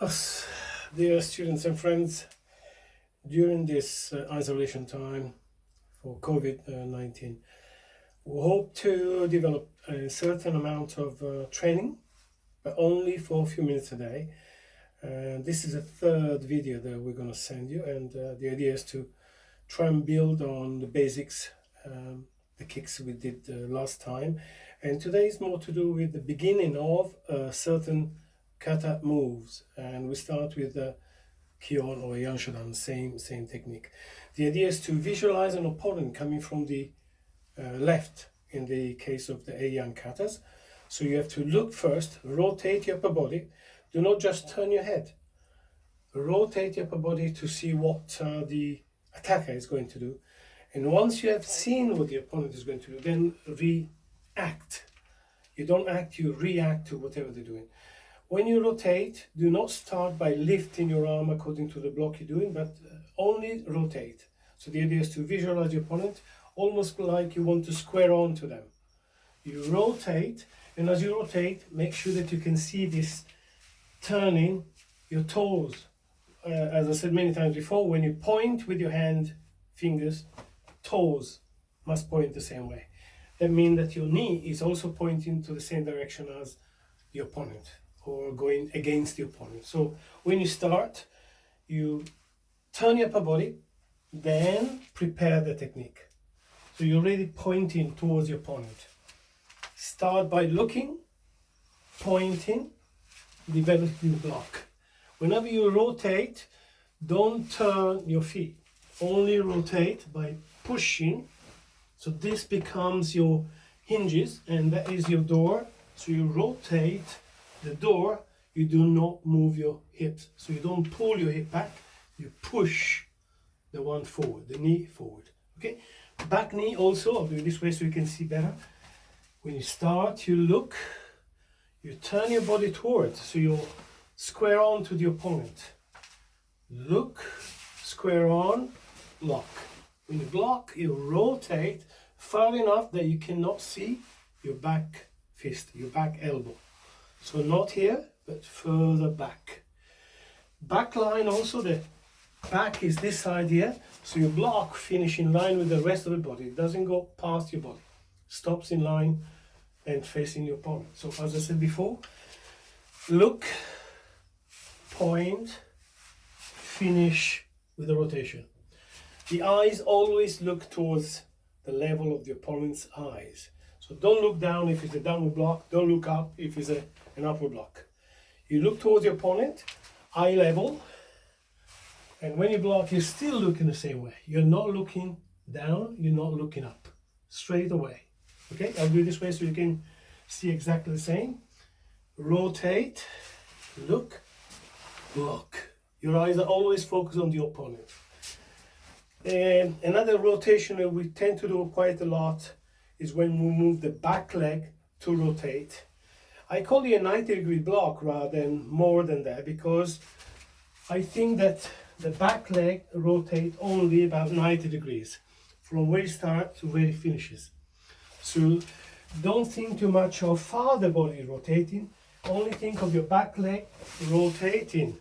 Us, dear students and friends, during this isolation time for COVID-19, we hope to develop a certain amount of training, but only for a few minutes a day. This is a third video that we're going to send you, and the idea is to try and build on the basics, the kicks we did last time. And today is more to do with the beginning of certain kata moves, and we start with the Heian or Shodan, same technique. The idea is to visualize an opponent coming from the left in the case of the Heian katas. So you have to look first, rotate your upper body. Do not just turn your head. Rotate your upper body to see what the attacker is going to do. And once you have seen what the opponent is going to do, then react. You don't act, you react to whatever they're doing. When you rotate, do not start by lifting your arm according to the block you're doing, but only rotate. So the idea is to visualize your opponent almost like you want to square on to them. You rotate, and as you rotate, make sure that you can see this turning your toes. As I said many times before, when you point with your hand, fingers, toes must point the same way. That means that your knee is also pointing to the same direction as the opponent, or going against the opponent. So when you start, you turn your upper body, then prepare the technique. So you're already pointing towards your opponent. Start by looking, pointing, developing the block. Whenever you rotate, don't turn your feet. Only rotate by pushing. So this becomes your hinges, and that is your door. So you rotate the door, you do not move your hips. So you don't pull your hip back, you push the one forward, the knee forward. Okay? Back knee also, I'll do it this way so you can see better. When you start, you look, you turn your body towards, so you'll square on to the opponent. Look, square on, block. When you block, you rotate far enough that you cannot see your back fist, your back elbow. So not here, but further back. Back line also, the back is this side here. So your block finish in line with the rest of the body. It doesn't go past your body. Stops in line and facing your opponent. So as I said before, look, point, finish with the rotation. The eyes always look towards the level of the opponent's eyes. So don't look down if it's a downward block. Don't look up if it's an upward block. You look towards your opponent, eye level, and when you block, you're still looking the same way. You're not looking down, you're not looking up. Straight away. Okay, I'll do it this way so you can see exactly the same. Rotate, look, block. Your eyes are always focused on the opponent. And another rotation that we tend to do quite a lot is when we move the back leg to rotate. I call it a 90-degree block rather than more than that, because I think that the back leg rotates only about 90 degrees from where it starts to where it finishes. So don't think too much of how the body is rotating, only think of your back leg rotating,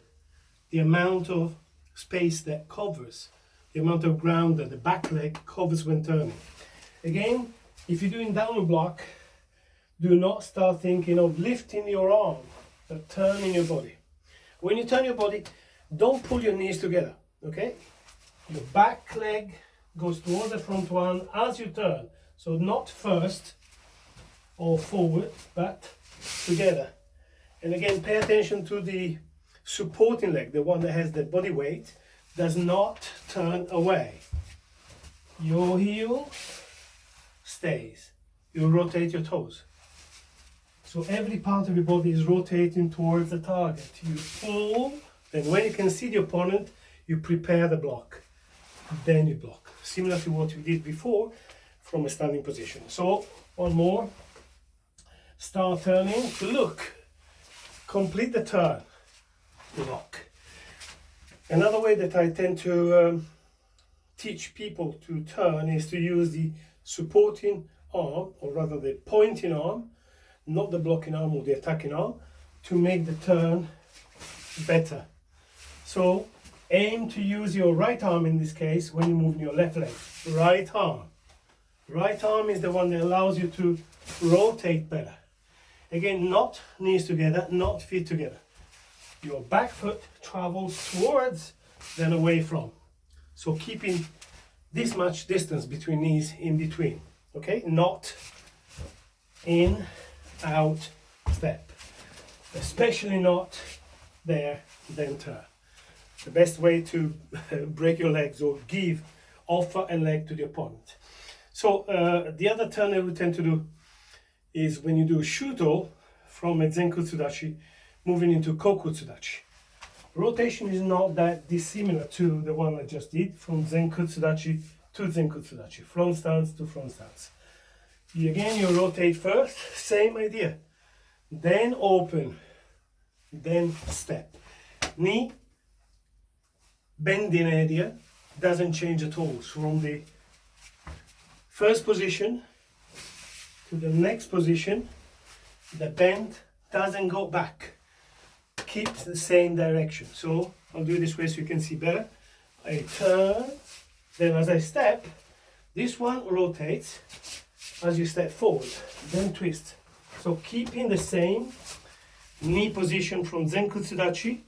the amount of space that covers, the amount of ground that the back leg covers when turning. Again, if you're doing downward block, do not start thinking of lifting your arm, but turning your body. When you turn your body, don't pull your knees together, okay? Your back leg goes towards the front one as you turn. So not first or forward, but together. And again, pay attention to the supporting leg, the one that has the body weight, does not turn away. Your heel stays. You rotate your toes. So every part of your body is rotating towards the target. You pull, then when you can see the opponent, you prepare the block. Then you block. Similar to what we did before from a standing position. So, one more. Start turning to look. Complete the turn. Block. Another way that I tend to teach people to turn is to use the supporting arm, or rather the pointing arm, not the blocking arm or the attacking arm, to make the turn better. So aim to use your right arm in this case when you move your left leg. Right arm. Right arm is the one that allows you to rotate better. Again, not knees together, not feet together. Your back foot travels towards, then away from. So keeping this much distance between knees in between. Okay, not in, out, step. Especially not there, then turn. The best way to break your legs or offer a leg to the opponent. So the other turn that we tend to do is when you do shuto from a Zenkutsudachi moving into Kokutsudachi. Rotation is not that dissimilar to the one I just did, from Zenkutsudachi to Zenkutsudachi, front stance to front stance. Again, you rotate first, same idea. Then open, then step. Knee bending area doesn't change at all. So from the first position to the next position, the bend doesn't go back. Keeps the same direction. So I'll do it this way so you can see better. I turn, then as I step, this one rotates as you step forward, then twist. So keeping the same knee position from Zenkutsudachi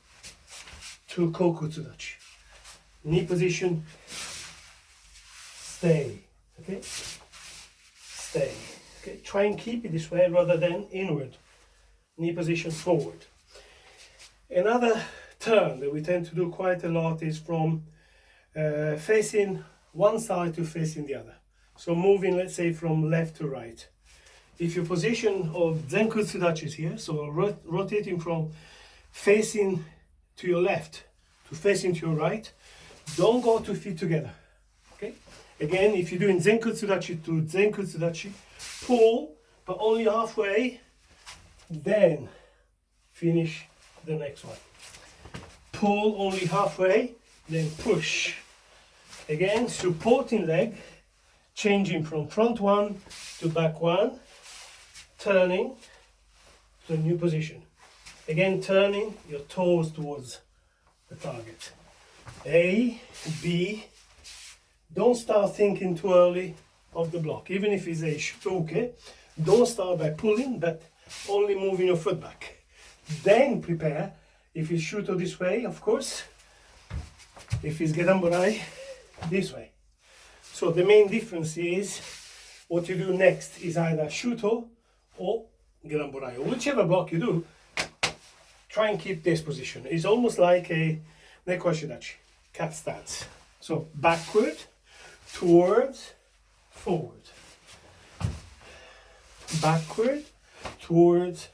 to Kokutsudachi. Knee position, stay, okay? Stay, okay? Try and keep it this way rather than inward. Knee position forward. Another turn that we tend to do quite a lot is from facing one side to facing the other. So moving, let's say, from left to right. If your position of Zenkutsudachi is here, so rotating from facing to your left to facing to your right, don't go 2 feet together. Okay? Again, if you're doing Zenkutsudachi to Zenkutsudachi, pull, but only halfway, then finish the next one. Pull only halfway, then push. Again, supporting leg, changing from front one to back one, turning to a new position. Again, turning your toes towards the target. A, B, don't start thinking too early of the block. Even if it's a shutoke, don't start by pulling, but only moving your foot back. Then prepare, if it's shuto this way, of course, if it's geramborai, this way. So the main difference is what you do next is either shuto or geramborai, or whichever block you do, try and keep this position. It's almost like a nekoashidachi, cat stance. So backward, towards, forward. Backward, towards,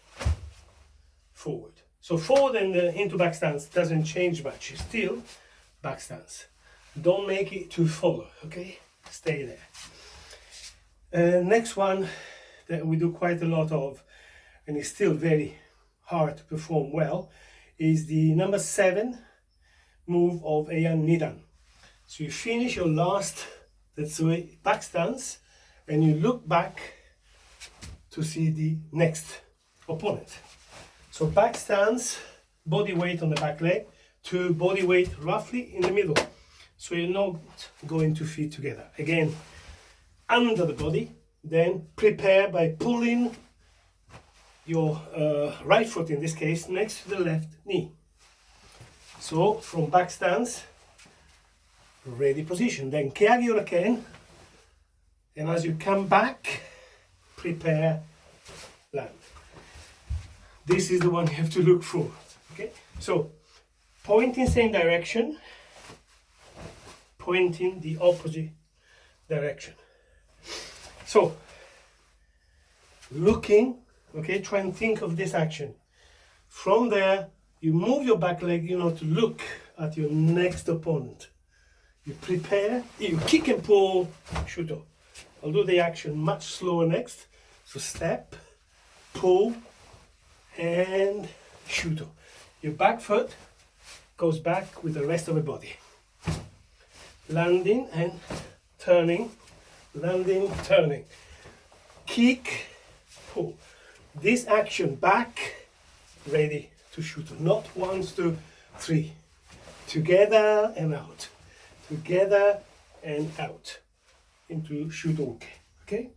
forward. So forward and into back stance doesn't change much. It's still back stance. Don't make it to follow, okay? Stay there. Next one that we do quite a lot of, and is still very hard to perform well, is the number 7 move of Heian Nidan. So you finish your last, that's the way, back stance, and you look back to see the next opponent. So back stance, body weight on the back leg, to body weight roughly in the middle. So you're not going 2 feet together. Again, under the body, then prepare by pulling your right foot, in this case, next to the left knee. So from back stance, ready position. Then keagi uraken, and as you come back, prepare land. This is the one you have to look for. Okay, so pointing same direction, pointing the opposite direction. So looking, okay, try and think of this action. From there, you move your back leg, to look at your next opponent. You prepare, you kick and pull, shuto. I'll do the action much slower next. So step, pull, and shuto. Your back foot goes back with the rest of the body. Landing and turning, landing, turning. Kick, pull. This action back, ready to to shodan. Not 1, 2, 3. Together and out. Together and out. Into shodan. Okay?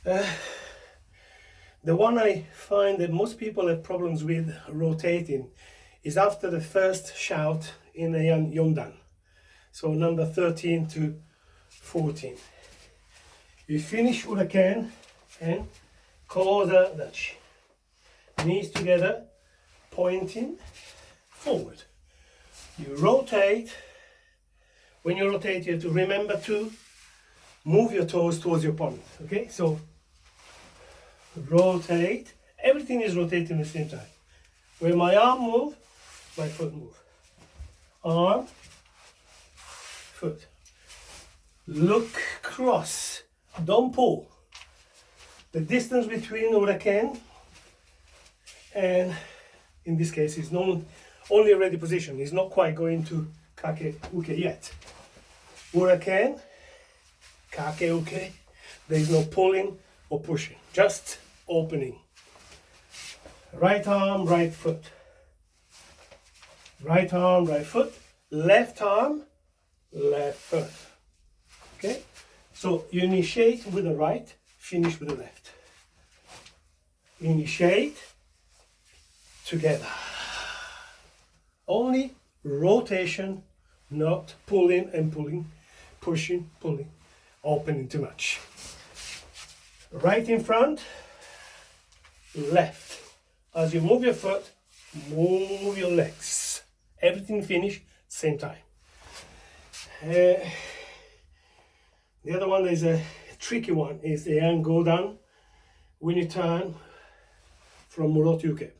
The one I find that most people have problems with rotating is after the first shout in a yondan. So number 13 to 14. You finish uraken and koza dachi. Knees together, pointing forward. You rotate. When you rotate, you have to remember to move your toes towards your opponent. Okay, so rotate. Everything is rotating at the same time. When my arm move, my foot move. Arm, foot. Look cross. Don't pull. The distance between uraken and, in this case, is only a ready position. It's not quite going to kake uke yet. Uraken, kake uke. There is no pulling or pushing. Just opening. Right arm, right foot. Right arm, right foot. Left arm, left foot. Okay? So you initiate with the right, finish with the left. Initiate, together. Only rotation, not pulling and pulling, pushing, pulling, opening too much. Right in front, left. As you move your foot, move your legs. Everything finish same time. The other one is a tricky one, is the Heian go down when you turn from Murotyuke.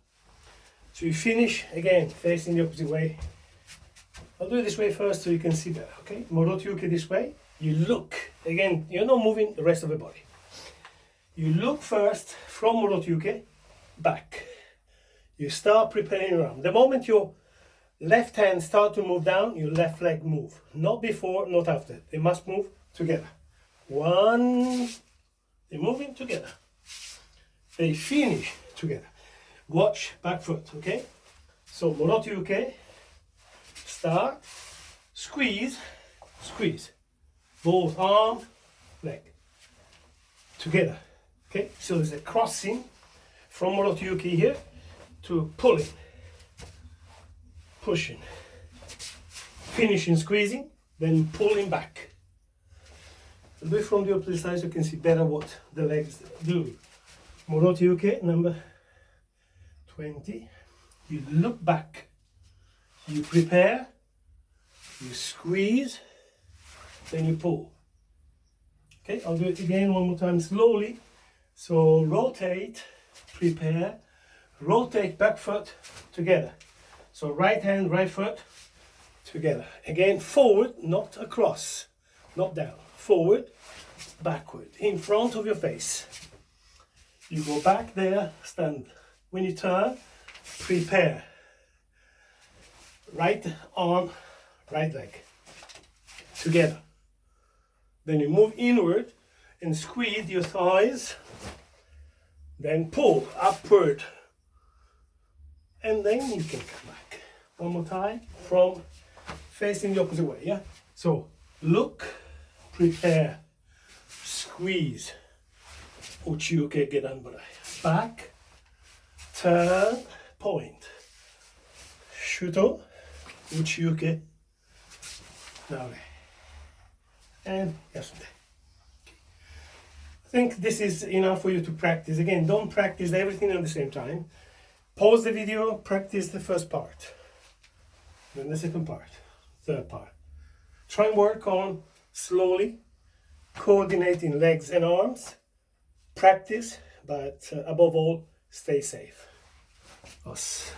So you finish again facing the opposite way. I'll do it this way first so you can see better. Okay, Murotyuke this way. You look again. You're not moving the rest of the body. You look first from Murotyuke back. You start preparing your arm. The moment your left hand start to move down, your left leg move. Not before, not after. They must move together. One, they're moving together. They finish together. Watch back foot, okay? So Murotyuke, start, squeeze, squeeze. Both arm, leg, together. Okay, so there's a crossing from Murotyuke here to pulling, pushing, finishing, squeezing, then pulling back. I'll do it from the opposite side so you can see better what the legs do. Murotyuke, number 20. You look back, you prepare, you squeeze, then you pull. Okay, I'll do it again one more time slowly. So rotate, prepare, rotate back foot together. So right hand, right foot together. Again, forward, not across, not down. Forward, backward, in front of your face. You go back there, stand. When you turn, prepare. Right arm, right leg, together. Then you move inward and squeeze your thighs. Then pull upward. And then you can come back. One more time from facing the opposite way, yeah? So look, prepare, squeeze. Uchiuke gedanbarai. Back, turn, point. Shuto, uchiuke, nare. And yasute. I think this is enough for you to practice. Again, don't practice everything at the same time. Pause the video, practice the first part. Then the second part, third part. Try and work on slowly, coordinating legs and arms. Practice, but above all, stay safe. Us.